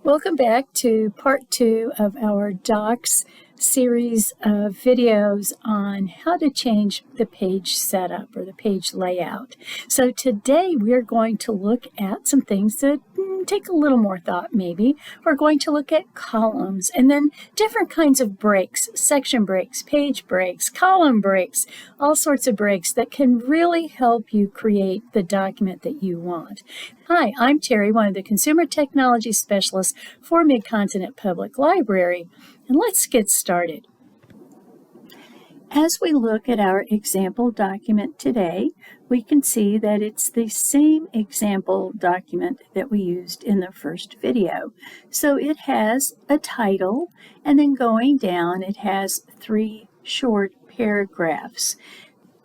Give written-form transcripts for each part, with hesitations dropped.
Welcome back to part 2 of our Docs series of videos on how to change the page setup or the page layout. So today we're going to look at some things that take a little more thought maybe. We're going to look at columns and then different kinds of breaks, section breaks, page breaks, column breaks, all sorts of breaks that can really help you create the document that you want. Hi, I'm Terry, one of the Consumer Technology Specialists for Mid-Continent Public Library, and let's get started. As we look at our example document today, we can see that it's the same example document that we used in the first video. So it has a title, and then going down it has 3 short paragraphs.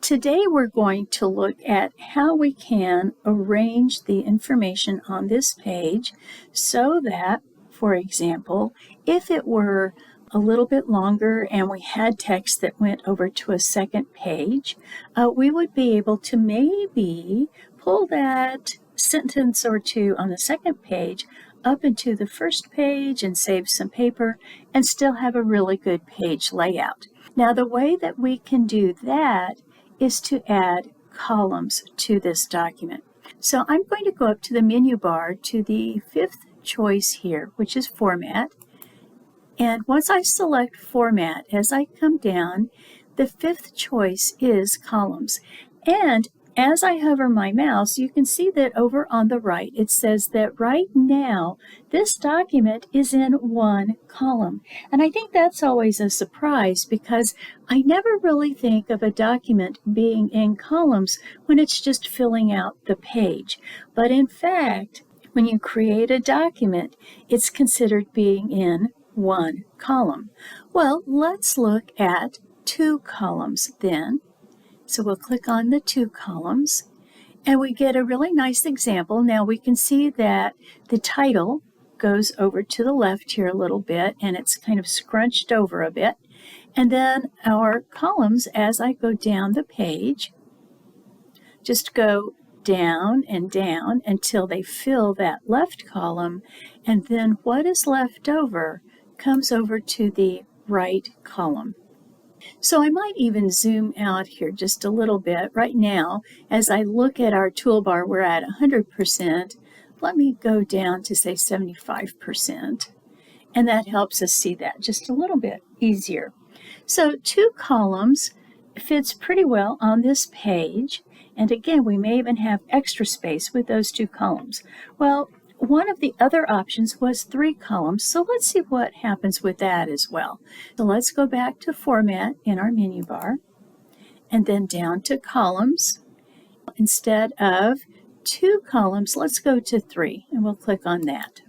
Today we're going to look at how we can arrange the information on this page so that, for example, if it were a little bit longer and we had text that went over to a second page, we would be able to maybe pull that sentence or two on the second page up into the first page and save some paper and still have a really good page layout. Now the way that we can do that is to add columns to this document. So I'm going to go up to the menu bar to the 5th choice here, which is Format. And once I select Format, as I come down, the 5th choice is Columns. And as I hover my mouse, you can see that over on the right, it says that right now, this document is in one column. And I think that's always a surprise because I never really think of a document being in columns when it's just filling out the page. But in fact, when you create a document, it's considered being in one column. Well, let's look at 2 columns then. So we'll click on the 2 columns and we get a really nice example. Now we can see that the title goes over to the left here a little bit and it's kind of scrunched over a bit. And then our columns, as I go down the page, just go down and down until they fill that left column. And then what is left over comes over to the right column. So I might even zoom out here just a little bit. Right now, as I look at our toolbar, we're at 100%. Let me go down to say 75%. And that helps us see that just a little bit easier. So 2 columns fits pretty well on this page. And again, we may even have extra space with those 2 columns. Well, one of the other options was 3 columns, so let's see what happens with that as well. So let's go back to Format in our menu bar, and then down to Columns. Instead of 2 columns, let's go to 3, and we'll click on that.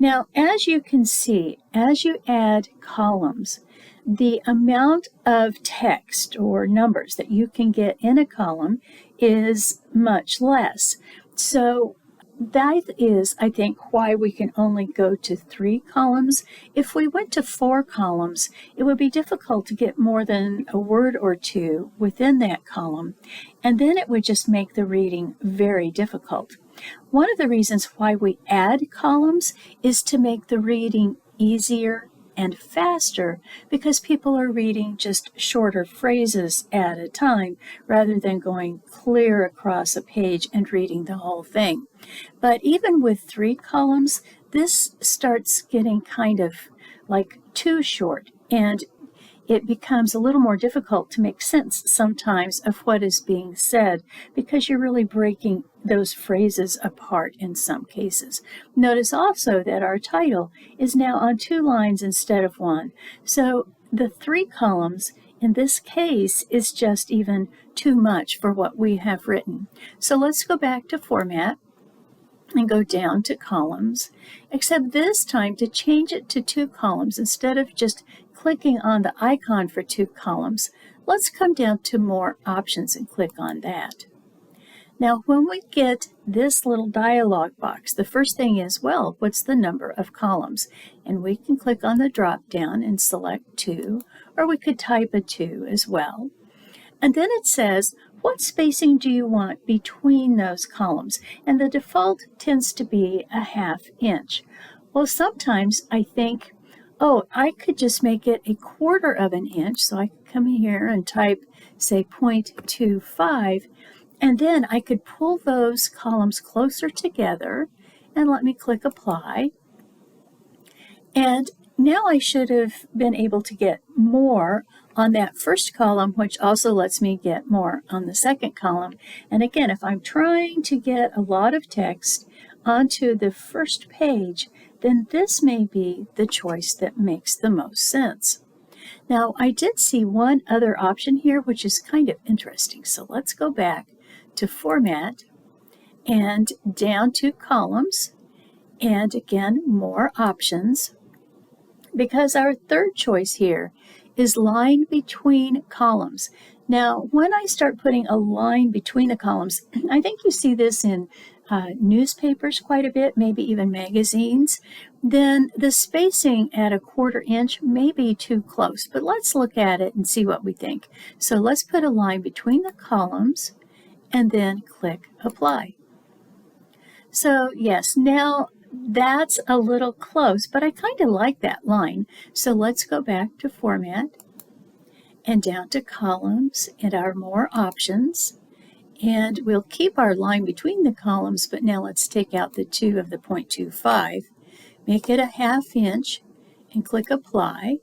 Now, as you can see, as you add columns, the amount of text or numbers that you can get in a column is much less. So that is, I think, why we can only go to 3 columns. If we went to 4 columns, it would be difficult to get more than a word or 2 within that column, and then it would just make the reading very difficult. One of the reasons why we add columns is to make the reading easier and faster because people are reading just shorter phrases at a time rather than going clear across a page and reading the whole thing. But even with 3 columns, this starts getting kind of like too short, and it becomes a little more difficult to make sense sometimes of what is being said because you're really breaking those phrases apart in some cases. Notice also that our title is now on 2 lines instead of 1. So the 3 columns in this case is just even too much for what we have written. So let's go back to Format and go down to Columns, except this time to change it to 2 columns instead of just clicking on the icon for 2 columns, let's come down to More Options and click on that. Now, when we get this little dialog box, the first thing is, well, what's the number of columns? And we can click on the drop down and select 2, or we could type a 2 as well. And then it says, what spacing do you want between those columns? And the default tends to be a 1/2 inch. Well, sometimes I think, oh, I could just make it 1/4 of an inch. So I could come in here and type, say, 0.25, and then I could pull those columns closer together, and let me click Apply. And now I should have been able to get more on that first column, which also lets me get more on the second column. And again, if I'm trying to get a lot of text onto the first page, then this may be the choice that makes the most sense. Now, I did see one other option here, which is kind of interesting. So let's go back to Format and down to Columns, and again, more options, because our third choice here is line between columns. Now, when I start putting a line between the columns, I think you see this in newspapers quite a bit, maybe even magazines, then the spacing at 1/4 inch may be too close. But let's look at it and see what we think. So let's put a line between the columns and then click Apply. So yes, now that's a little close, but I kind of like that line. So let's go back to Format and down to Columns and our More Options. And we'll keep our line between the columns, but now let's take out the 2 of the 0.25, make it a 1/2 inch, and click Apply.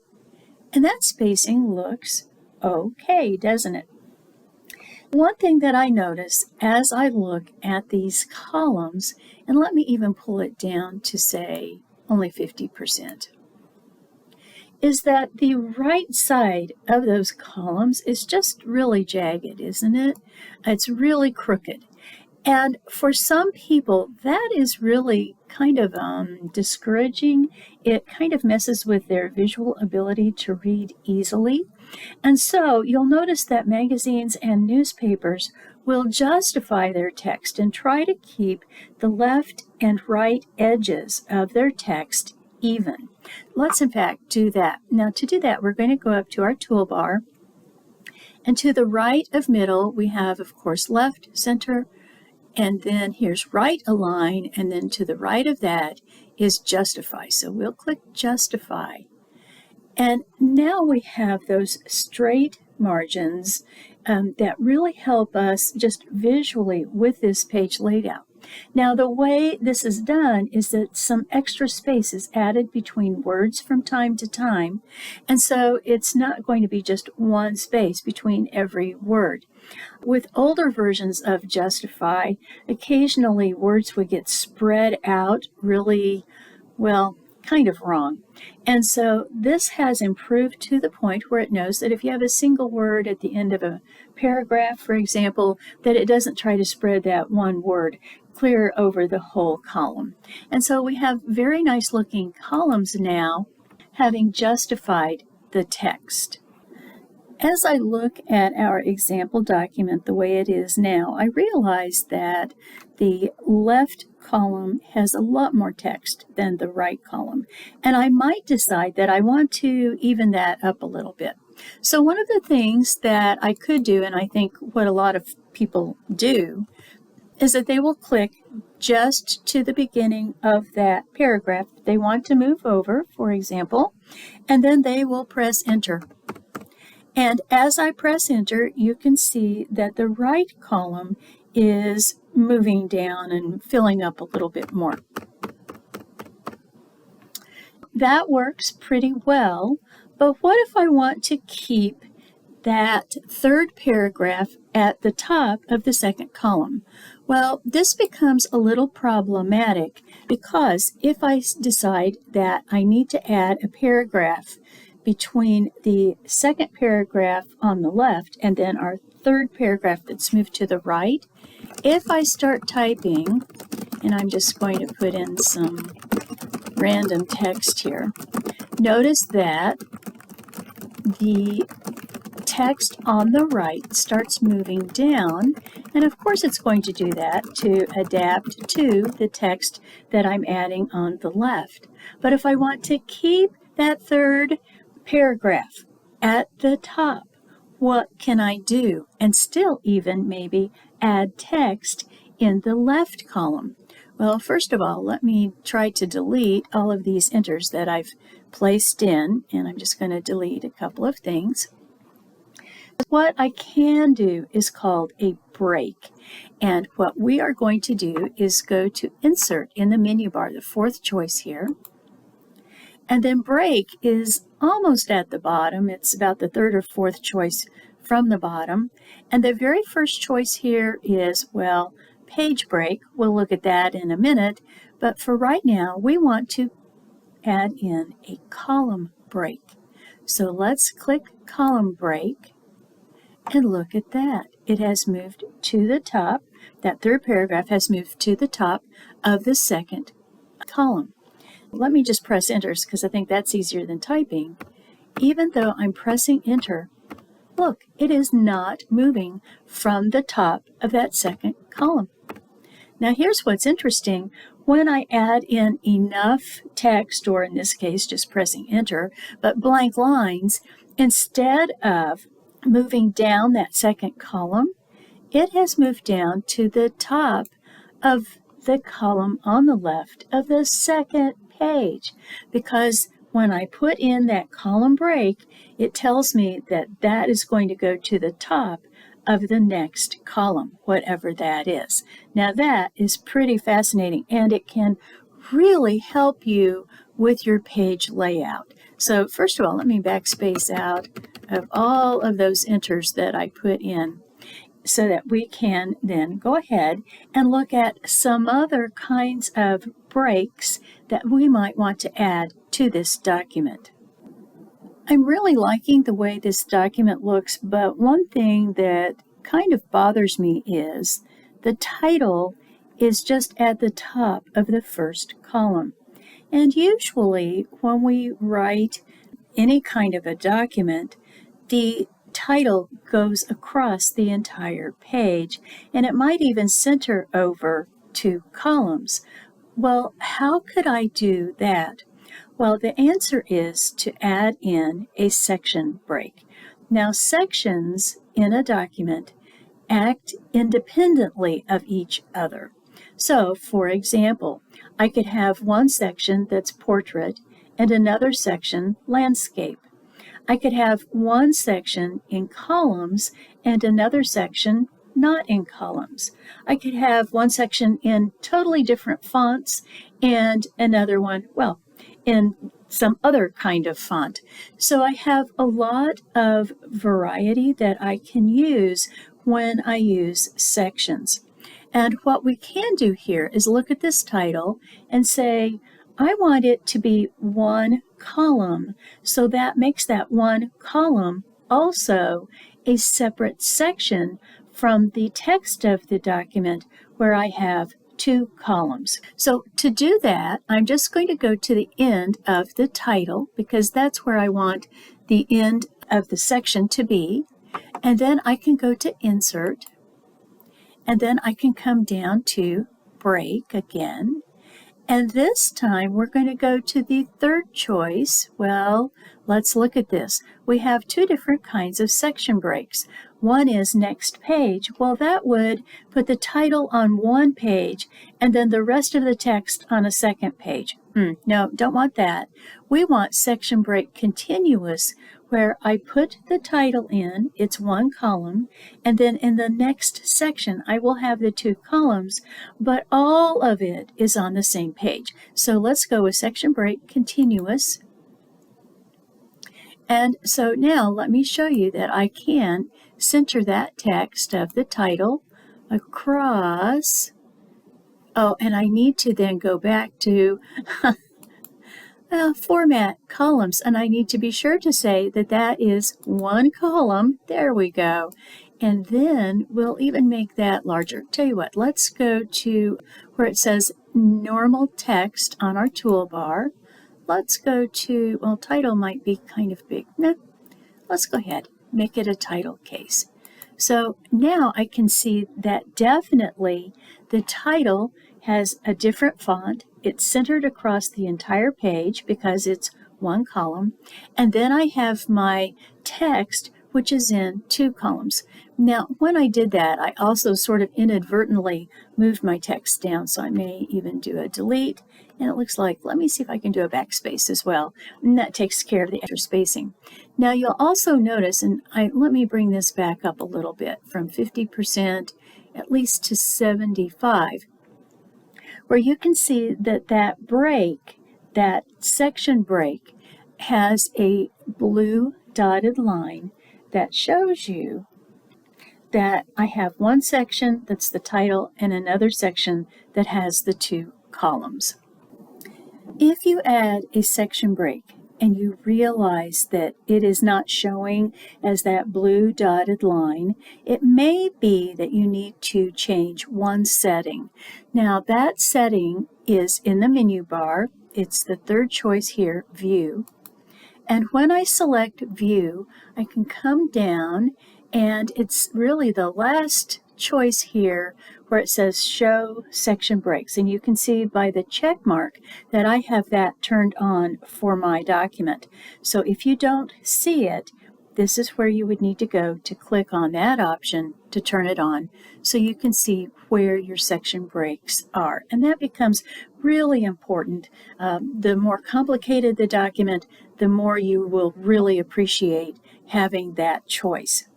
And that spacing looks okay, doesn't it? One thing that I notice as I look at these columns, and let me even pull it down to say only 50%, is that the right side of those columns is just really jagged, isn't it? It's really crooked. And for some people, that is really kind of discouraging. It kind of messes with their visual ability to read easily. And so you'll notice that magazines and newspapers will justify their text and try to keep the left and right edges of their text even. Let's in fact do that. Now to do that, we're going to go up to our toolbar, and to the right of middle we have, of course, left, center, and then here's right align, and then to the right of that is justify. So we'll click justify. And now we have those straight margins that really help us just visually with this page layout. Now the way this is done is that some extra space is added between words from time to time, and so it's not going to be just one space between every word. With older versions of Justify, occasionally words would get spread out really, well, kind of wrong. And so this has improved to the point where it knows that if you have a single word at the end of a paragraph, for example, that it doesn't try to spread that one word clear over the whole column. And so we have very nice looking columns now, having justified the text. As I look at our example document the way it is now, I realize that the left column has a lot more text than the right column, and I might decide that I want to even that up a little bit. So one of the things that I could do, and I think what a lot of people do, is that they will click just to the beginning of that paragraph they want to move over, for example, and then they will press Enter. And as I press Enter, you can see that the right column is moving down and filling up a little bit more. That works pretty well, but what if I want to keep that third paragraph at the top of the second column? Well, this becomes a little problematic, because if I decide that I need to add a paragraph between the second paragraph on the left and then our third paragraph that's moved to the right, if I start typing, and I'm just going to put in some random text here, notice that the text on the right starts moving down, and of course it's going to do that to adapt to the text that I'm adding on the left. But if I want to keep that third paragraph at the top, what can I do? And still even maybe add text in the left column. Well, first of all, let me try to delete all of these enters that I've placed in, and I'm just going to delete a couple of things. What I can do is called a break, and what we are going to do is go to Insert in the menu bar, the fourth choice here, and then break is almost at the bottom. It's about the third or fourth choice from the bottom, and the very first choice here is, well, page break. We'll look at that in a minute, but for right now we want to add in a column break. So let's click column break, and look at that. It has moved to the top. That third paragraph has moved to the top of the second column. Let me just press enter because I think that's easier than typing. Even though I'm pressing enter, look, it is not moving from the top of that second column. Now here's what's interesting. When I add in enough text, or in this case just pressing enter, but blank lines, instead of moving down that second column, it has moved down to the top of the column on the left of the second page, because when I put in that column break, it tells me that that is going to go to the top of the next column, whatever that is. Now that is pretty fascinating, and it can really help you with your page layout. So first of all, let me backspace out of all of those enters that I put in so that we can then go ahead and look at some other kinds of breaks that we might want to add to this document. I'm really liking the way this document looks, but one thing that kind of bothers me is the title is just at the top of the first column. And usually when we write any kind of a document, the title goes across the entire page, and it might even center over 2 columns. Well, how could I do that? Well, the answer is to add in a section break. Now, sections in a document act independently of each other. So, for example, I could have one section that's portrait and another section landscape. I could have one section in columns and another section not in columns. I could have one section in totally different fonts and another one, well, in some other kind of font. So I have a lot of variety that I can use when I use sections. And what we can do here is look at this title and say, I want it to be one column. So that makes that one column also a separate section from the text of the document where I have 2 columns. So to do that, I'm just going to go to the end of the title because that's where I want the end of the section to be. And then I can go to Insert, and then I can come down to Break again. And this time we're going to go to the third choice. Well, let's look at this. We have 2 different kinds of section breaks. One is next page. Well, that would put the title on one page and then the rest of the text on a second page. No, don't want that. We want section break continuous, where I put the title in, it's one column, and then in the next section I will have the 2 columns, but all of it is on the same page. So let's go with section break continuous. And so now let me show you that I can center that text of the title across. Oh, and I need to then go back to format columns, and I need to be sure to say that that is one column. There we go. And then we'll even make that larger. Tell you what, let's go to where it says normal text on our toolbar. Let's go to, well, title might be kind of big. No, let's go ahead, make it a title case. So now I can see that definitely the title has a different font. It's centered across the entire page because it's one column. And then I have my text which is in 2 columns. Now, when I did that, I also sort of inadvertently moved my text down, so I may even do a delete. And it looks like, let me see if I can do a backspace as well. And that takes care of the extra spacing. Now, you'll also notice, and let me bring this back up a little bit from 50% at least to 75, where you can see that that break, that section break, has a blue dotted line that shows you that I have one section that's the title and another section that has the 2 columns. If you add a section break and you realize that it is not showing as that blue dotted line, it may be that you need to change one setting. Now, that setting is in the menu bar. It's the third choice here, View. And when I select View, I can come down, and it's really the last choice here where it says Show Section Breaks. And you can see by the check mark that I have that turned on for my document. So if you don't see it, this is where you would need to go to click on that option to turn it on so you can see where your section breaks are. And that becomes really important. The more complicated the document, the more you will really appreciate having that choice.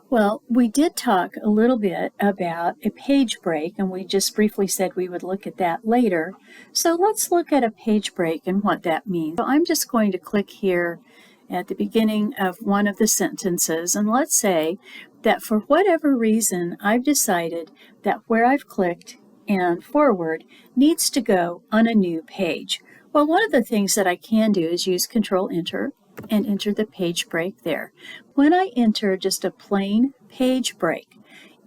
Well, we did talk a little bit about a page break, and we just briefly said we would look at that later. So let's look at a page break and what that means. So I'm just going to click here at the beginning of one of the sentences, and let's say that for whatever reason I've decided that where I've clicked and forward needs to go on a new page. Well, one of the things that I can do is use Control-Enter and enter the page break there. When I enter just a plain page break,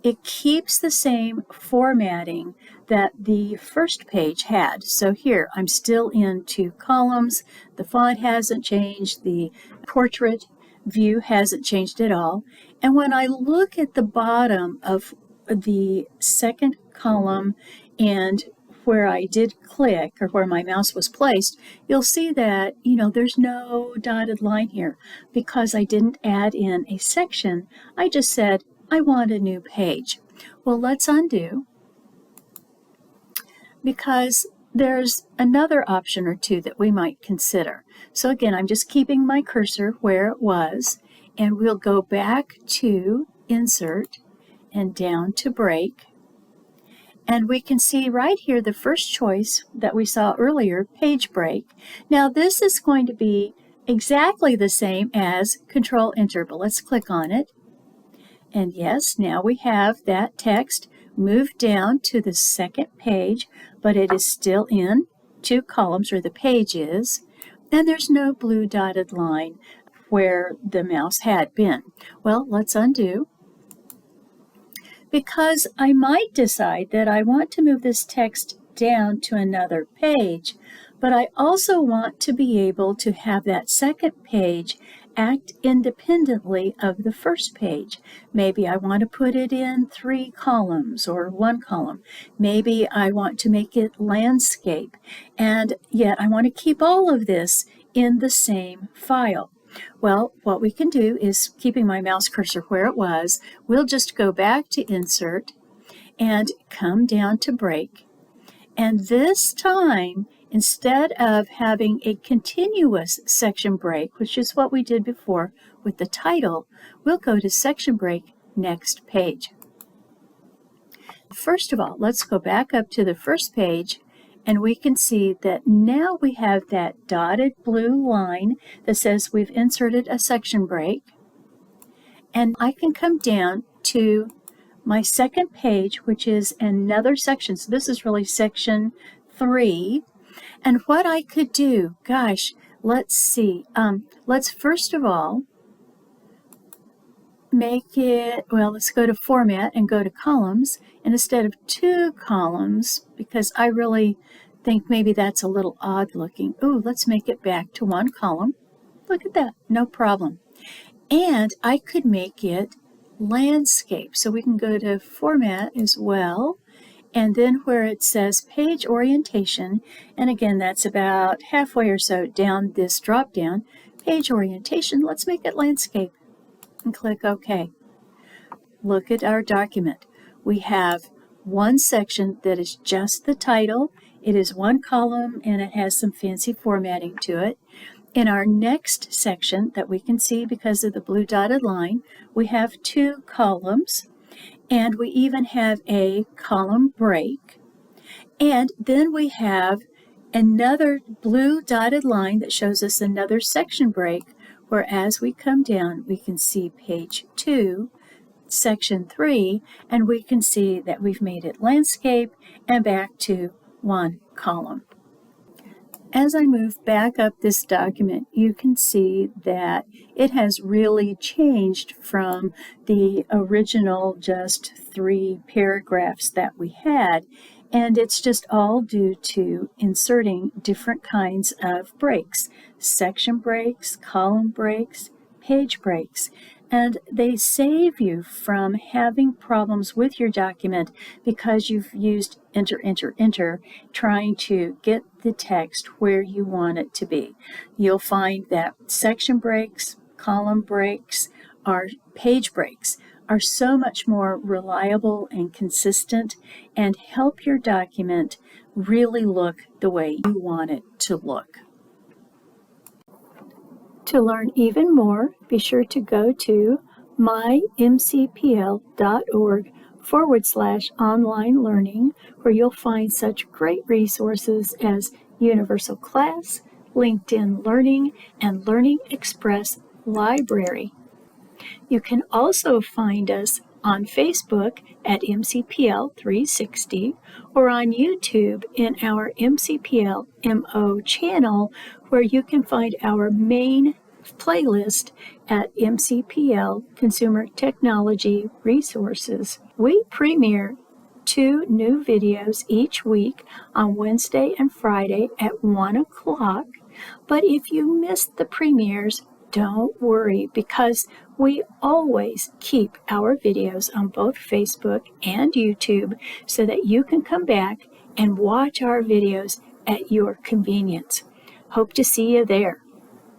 it keeps the same formatting that the first page had. So here, I'm still in 2 columns. The font hasn't changed. The portrait view hasn't changed at all. And when I look at the bottom of the second column and where I did click, or where my mouse was placed, you'll see that, there's no dotted line here because I didn't add in a section. I just said, I want a new page. Well, let's undo, because there's another option or two that we might consider. So again, I'm just keeping my cursor where it was, and we'll go back to Insert and down to Break. And we can see right here the first choice that we saw earlier, Page Break. Now this is going to be exactly the same as Control-Enter, but let's click on it. And yes, now we have that text moved down to the second page, but it is still in 2 columns, or the page is, and there's no blue dotted line where the mouse had been. Well, let's undo, because I might decide that I want to move this text down to another page, but I also want to be able to have that second page act independently of the first page. Maybe I want to put it in 3 columns or 1 column. Maybe I want to make it landscape, and yet I want to keep all of this in the same file. Well, what we can do is, keeping my mouse cursor where it was, we'll just go back to Insert and come down to Break. And this time, instead of having a continuous section break, which is what we did before with the title, we'll go to Section Break, Next Page. First of all, let's go back up to the first page, and we can see that now we have that dotted blue line that says we've inserted a section break. And I can come down to my second page, which is another section. So this is really section 3. And what I could do, gosh, let's see. Let's first of all make it, well, let's go to Format and go to Columns. And instead of 2 columns, because I really think maybe that's a little odd looking, let's make it back to 1 column. Look at that, no problem. And I could make it landscape. So we can go to Format as well, and then where it says Page Orientation, and again that's about halfway or so down this drop down, Page Orientation, let's make it landscape. and click OK. Look at our document. We have one section that is just the title. It is one column and it has some fancy formatting to it. In our next section that we can see because of the blue dotted line, we have two columns, and we even have a column break. And then we have another blue dotted line that shows us another section break, where as we come down, we can see page 2, section 3, and we can see that we've made it landscape and back to one column. As I move back up this document, you can see that it has really changed from the original just 3 paragraphs that we had, and it's just all due to inserting different kinds of breaks, section breaks, column breaks, page breaks. And they save you from having problems with your document because you've used enter, enter, enter, trying to get the text where you want it to be. You'll find that section breaks, column breaks, or page breaks are so much more reliable and consistent and help your document really look the way you want it to look. To learn even more, be sure to go to mymcpl.org/online learning, where you'll find such great resources as Universal Class, LinkedIn Learning, and Learning Express Library. You can also find us on Facebook at MCPL 360 or on YouTube in our MCPL MO channel, where you can find our main playlist at MCPL Consumer Technology Resources. We premiere 2 new videos each week on Wednesday and Friday at 1 o'clock. But if you missed the premieres, don't worry, because we always keep our videos on both Facebook and YouTube so that you can come back and watch our videos at your convenience. Hope to see you there.